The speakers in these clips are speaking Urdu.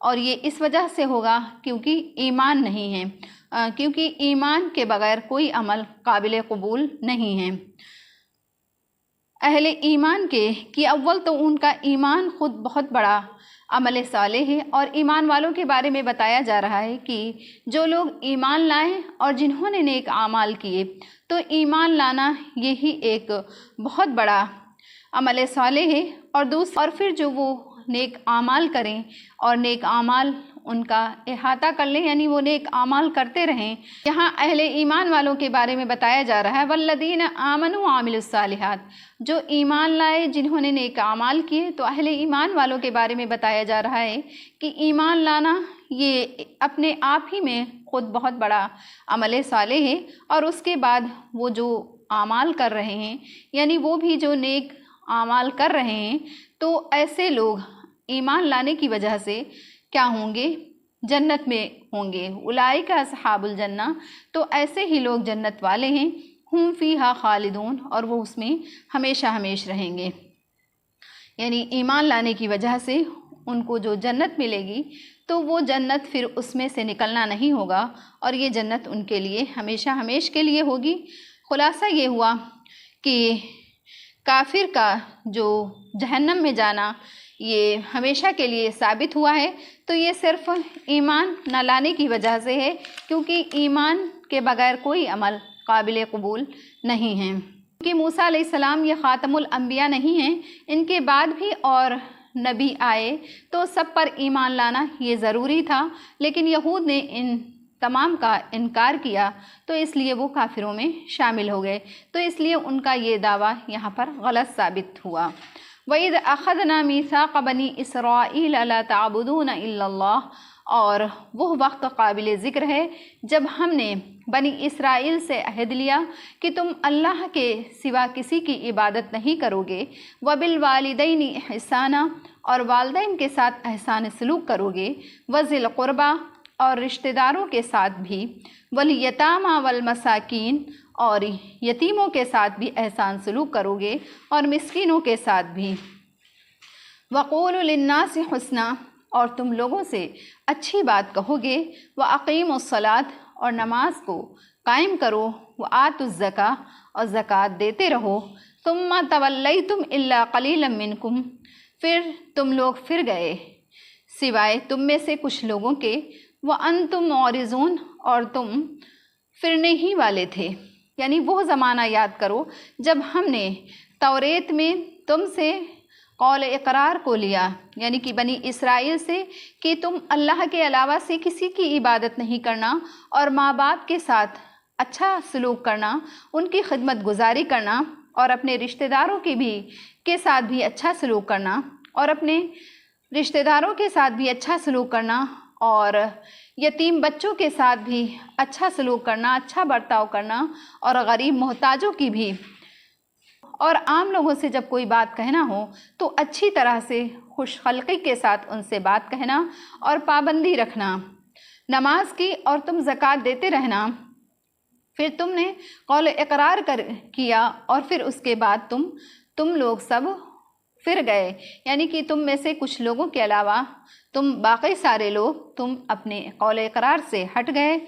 اور یہ اس وجہ سے ہوگا کیونکہ ایمان نہیں ہے، کیونکہ ایمان کے بغیر کوئی عمل قابل قبول نہیں ہے۔ اہل ایمان کہ اول تو ان کا ایمان خود بہت بڑا عمل صالح ہے، اور ایمان والوں کے بارے میں بتایا جا رہا ہے کہ جو لوگ ایمان لائیں اور جنہوں نے نیک اعمال کیے، تو ایمان لانا یہی ایک بہت بڑا عمل صالح ہے۔ اور پھر جو وہ نیک اعمال کریں اور نیک اعمال ان کا احاطہ کر لیں، یعنی وہ نیک اعمال کرتے رہیں۔ یہاں اہل ایمان والوں کے بارے میں بتایا جا رہا ہے والذین آمنوا وعملوا الصالحات، جو ایمان لائے جنہوں نے نیک اعمال کیے۔ تو اہل ایمان والوں کے بارے میں بتایا جا رہا ہے کہ ایمان لانا یہ اپنے آپ ہی میں خود بہت بڑا عمل صالح ہے، اور اس کے بعد وہ جو اعمال کر رہے ہیں، یعنی وہ بھی جو نیک اعمال کر رہے ہیں، تو ایسے لوگ ایمان لانے کی وجہ سے کیا ہوں گے؟ جنت میں ہوں گے۔ اولئک اصحاب الجنہ، تو ایسے ہی لوگ جنت والے ہیں۔ ہم فیہا خالدون، اور وہ اس میں ہمیشہ ہمیش رہیں گے۔ یعنی ایمان لانے کی وجہ سے ان کو جو جنت ملے گی، تو وہ جنت پھر اس میں سے نکلنا نہیں ہوگا، اور یہ جنت ان کے لیے ہمیشہ ہمیش کے لیے ہوگی۔ خلاصہ یہ ہوا کہ کافر کا جو جہنم میں جانا یہ ہمیشہ کے لیے ثابت ہوا ہے، تو یہ صرف ایمان نہ لانے کی وجہ سے ہے، کیونکہ ایمان کے بغیر کوئی عمل قابل قبول نہیں ہے۔ کہ موسیٰ علیہ السلام یہ خاتم الانبیاء نہیں ہیں، ان کے بعد بھی اور نبی آئے تو سب پر ایمان لانا یہ ضروری تھا، لیکن یہود نے ان تمام کا انکار کیا، تو اس لیے وہ کافروں میں شامل ہو گئے، تو اس لیے ان کا یہ دعویٰ یہاں پر غلط ثابت ہوا۔ وَإِذْ أَخَذْنَا مِيثَاقَ بَنِي إِسْرَائِيلَ لَا تَعْبُدُونَ إِلَّا اللَّهَ، اور وہ وقت قابل ذکر ہے جب ہم نے بنی اسرائیل سے عہد لیا کہ تم اللہ کے سوا کسی کی عبادت نہیں کرو گے، وَبِالْوَالِدَيْنِ إِحْسَانًا، اور والدین کے ساتھ احسان سلوک کرو گے، وَذِي الْقُرْبَى، اور رشتہ داروں کے ساتھ بھی، وَالْيَتَامَى وَالْمَسَاكِينَ، اور یتیموں کے ساتھ بھی احسان سلوک کرو گے، اور مسکینوں کے ساتھ بھی، وَقُولُوا لِلنَّاسِ حُسْنًا، اور تم لوگوں سے اچھی بات کہو گے، وَأَقِیمُوا الصَّلَاةَ، اور نماز کو قائم کرو، وَآتُوا الزَّکَاةَ، اور زکوٰۃ دیتے رہو، ثُمَّ تَوَلَّیْتُمْ إِلَّا قَلِیلًا مِّنکُمْ، پھر تم لوگ پھر گئے سوائے تم میں سے کچھ لوگوں کے، وَأَنْتُمْ مُعْرِضُونَ، اور تم پھرنے ہی والے تھے۔ یعنی وہ زمانہ یاد کرو جب ہم نے توریت میں تم سے قول اقرار کو لیا، یعنی کہ بنی اسرائیل سے، کہ تم اللہ کے علاوہ سے کسی کی عبادت نہیں کرنا، اور ماں باپ کے ساتھ اچھا سلوک کرنا، ان کی خدمت گزاری کرنا، اور اپنے رشتہ داروں کے ساتھ بھی اچھا سلوک کرنا، اور اپنے رشتہ داروں کے ساتھ بھی اچھا سلوک کرنا، اور یتیم بچوں کے ساتھ بھی اچھا سلوک کرنا، اچھا برتاؤ کرنا، اور غریب محتاجوں کی بھی، اور عام لوگوں سے جب کوئی بات کہنا ہو تو اچھی طرح سے خوش خلقی کے ساتھ ان سے بات کہنا، اور پابندی رکھنا نماز کی، اور تم زکوٰۃ دیتے رہنا۔ پھر تم نے قول اقرار کیا، اور پھر اس کے بعد تم لوگ سب پھر گئے، یعنی کہ تم میں سے کچھ لوگوں کے علاوہ تم باقی سارے لوگ تم اپنے قول اقرار سے ہٹ گئے۔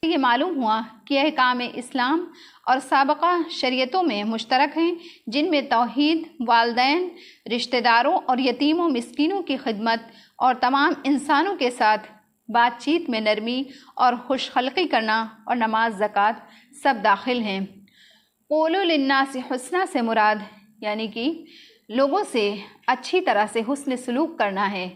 یہ معلوم ہوا کہ احکام اسلام اور سابقہ شریعتوں میں مشترک ہیں، جن میں توحید، والدین، رشتہ داروں اور یتیموں مسکینوں کی خدمت، اور تمام انسانوں کے ساتھ بات چیت میں نرمی اور خوش خلقی کرنا، اور نماز، زکوٰۃ سب داخل ہیں۔ قولوا للناس حسنا سے مراد یعنی کہ لوگوں سے اچھی طرح سے حسن سلوک کرنا ہے۔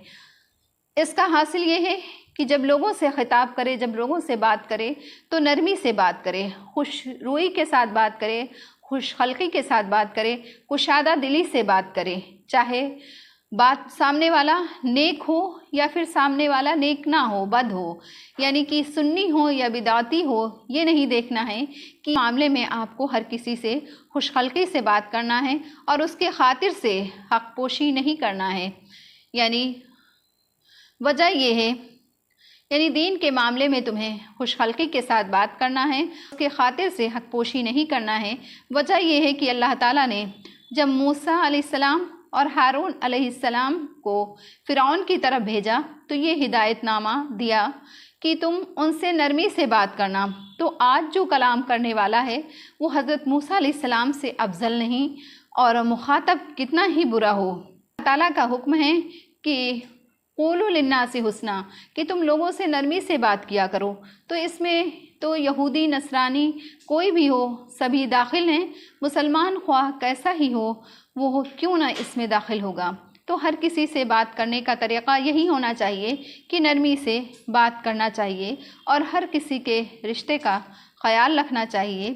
اس کا حاصل یہ ہے کہ جب لوگوں سے خطاب کرے، جب لوگوں سے بات کرے تو نرمی سے بات کرے، خوش روئی کے ساتھ بات کرے، خوش خلقی کے ساتھ بات کرے، کشادہ دلی سے بات کرے، چاہے بات سامنے والا نیک ہو یا پھر سامنے والا نیک نہ ہو، بد ہو، یعنی کہ سنی ہو یا بدعتی ہو، یہ نہیں دیکھنا ہے کہ معاملے میں آپ کو ہر کسی سے خوش خلقی سے بات کرنا ہے، اور اس کے خاطر سے حق پوشی نہیں کرنا ہے۔ یعنی وجہ یہ ہے، یعنی دین کے معاملے میں تمہیں خوش خلقی کے ساتھ بات کرنا ہے، اس کے خاطر سے حق پوشی نہیں کرنا ہے۔ وجہ یہ ہے کہ اللہ تعالیٰ نے جب موسیٰ علیہ السلام اور ہارون علیہ السلام کو فرعون کی طرف بھیجا تو یہ ہدایت نامہ دیا کہ تم ان سے نرمی سے بات کرنا۔ تو آج جو کلام کرنے والا ہے وہ حضرت موسیٰ علیہ السلام سے افضل نہیں، اور مخاطب کتنا ہی برا ہو۔ اللہ تعالیٰ کا حکم ہے کہ قولوا للناس حسنا، کہ تم لوگوں سے نرمی سے بات کیا کرو۔ تو اس میں تو یہودی نصرانی کوئی بھی ہو سبھی داخل ہیں، مسلمان خواہ کیسا ہی ہو وہ کیوں نہ اس میں داخل ہوگا۔ تو ہر کسی سے بات کرنے کا طریقہ یہی ہونا چاہیے کہ نرمی سے بات کرنا چاہیے، اور ہر کسی کے رشتے کا خیال رکھنا چاہیے۔